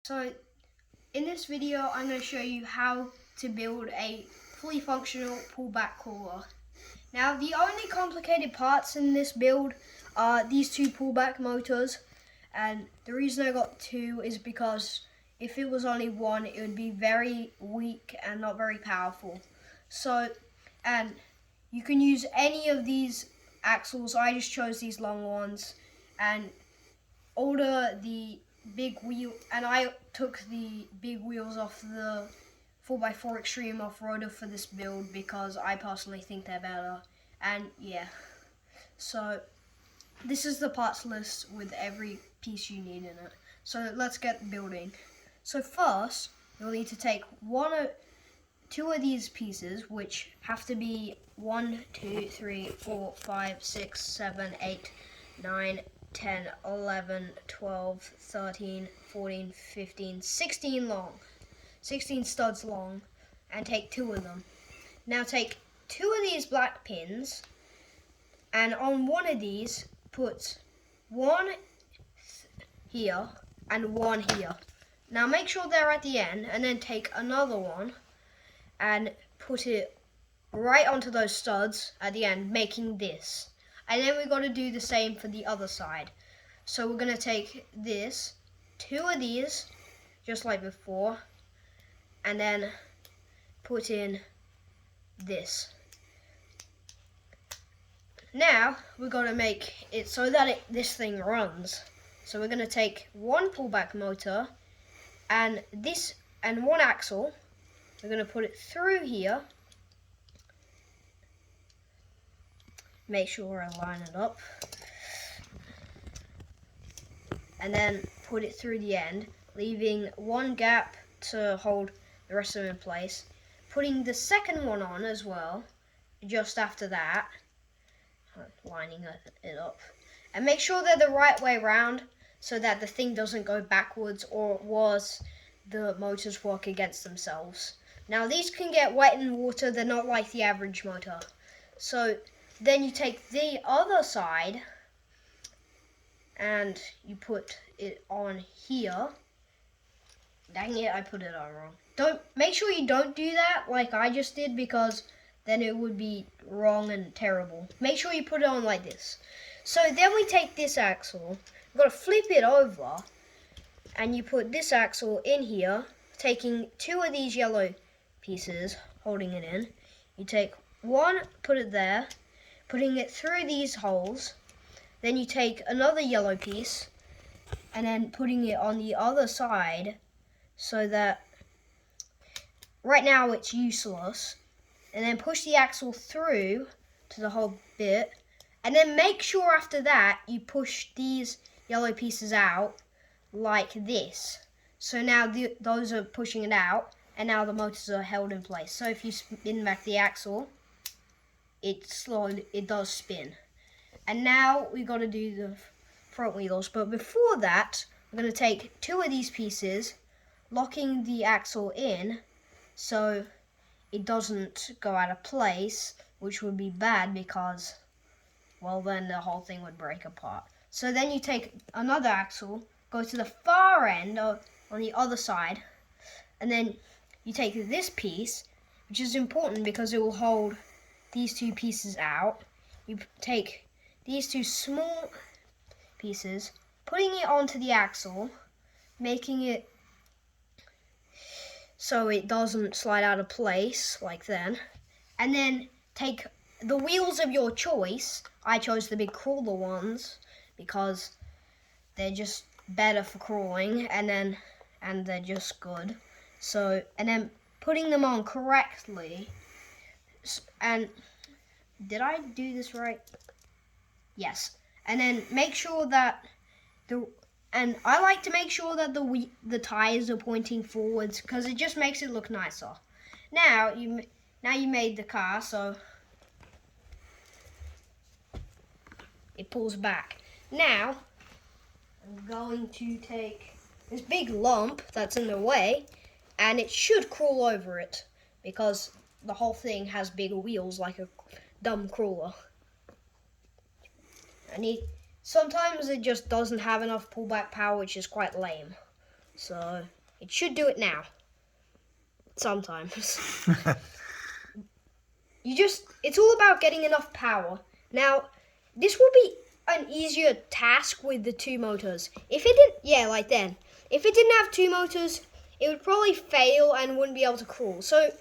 So in this video I'm going to show you how to build a fully functional pullback crawler. Now the only complicated parts in this build are these two pullback motors, and the reason I got two is because if it was only one it would be very weak and not very powerful. And you can use any of these axles. I just chose these long ones and order the big wheel, and I took the big wheels off the 4x4 Extreme Off-Roader for this build because I personally think they're better. And yeah, so this is the parts list with every piece you need in it. So let's get building. So first, you'll need to take two of these pieces, which have to be 1, 2, 3, 4, 5, 6, 7, 8, 9, 10, 11, 12, 13, 14, 15, 16 long. 16 studs long, and take two of them. Now take two of these black pins, and on one of these put one here and one here. Now make sure they're at the end, and then take another one and put it right onto those studs at the end, making this. And then we've got to do the same for the other side. So we're going to take this, two of these, just like before, and then put in this. Now we're going to make it so that this thing runs. So we're going to take one pullback motor and one axle. We're going to put it through here. Make sure I line it up. And then put it through the end, leaving one gap to hold the rest of them in place. Putting the second one on as well, just after that. Lining it up. And make sure they're the right way around so that the thing doesn't go backwards, or worse, the motors work against themselves. Now these can get wet in water, they're not like the average motor. So then you take the other side and you put it on here. Dang it, I put it on wrong. Make sure you don't do that like I just did, because then it would be wrong and terrible. Make sure you put it on like this. So then we take this axle, we've got to flip it over, and you put this axle in here, taking two of these yellow pieces, holding it in. You take one, put it there, putting it through these holes. Then you take another yellow piece and then putting it on the other side, so that right now it's useless. And then push the axle through to the whole bit. And then make sure after that you push these yellow pieces out like this. So now those are pushing it out, and now the motors are held in place. So if you spin back the axle, it does spin. And now we got to do the front wheels. But before that, we're going to take two of these pieces, locking the axle in so it doesn't go out of place, which would be bad because, well, then the whole thing would break apart. So then you take another axle, go to the far end on the other side, and then you take this piece, which is important because it will hold these two pieces out. You take these two small pieces, putting it onto the axle, making it so it doesn't slide out of place like then. And then take the wheels of your choice. I chose the big crawler ones because they're just better for crawling, and they're just good. So, and then putting them on correctly. And did I do this right? Yes. And then make sure that I like to make sure that the tires are pointing forwards because it just makes it look nicer. Now you made the car, so it pulls back. Now I'm going to take this big lump that's in the way, and it should crawl over it because the whole thing has bigger wheels like a dumb crawler. Sometimes it just doesn't have enough pullback power, which is quite lame. So it should do it now. Sometimes. It's all about getting enough power. Now, this will be an easier task with the 2 motors. If it didn't, like then. If it didn't have 2 motors, it would probably fail and wouldn't be able to crawl. So,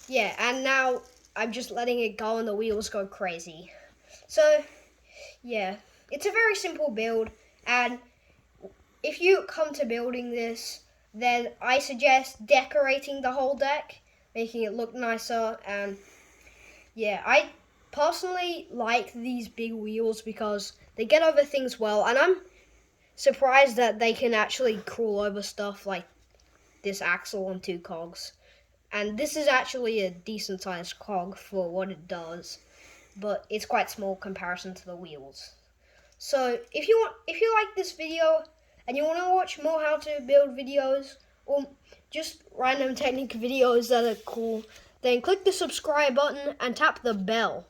yeah, and now I'm just letting it go and the wheels go crazy. So, yeah, it's a very simple build, and if you come to building this, then I suggest decorating the whole deck, making it look nicer, and yeah, I personally like these big wheels because they get over things well, and I'm surprised that they can actually crawl over stuff like this axle and 2 cogs. And this is actually a decent sized cog for what it does, but it's quite small comparison to the wheels. So if you like this video and you want to watch more how to build videos or just random Technic videos that are cool, then click the subscribe button and tap the bell.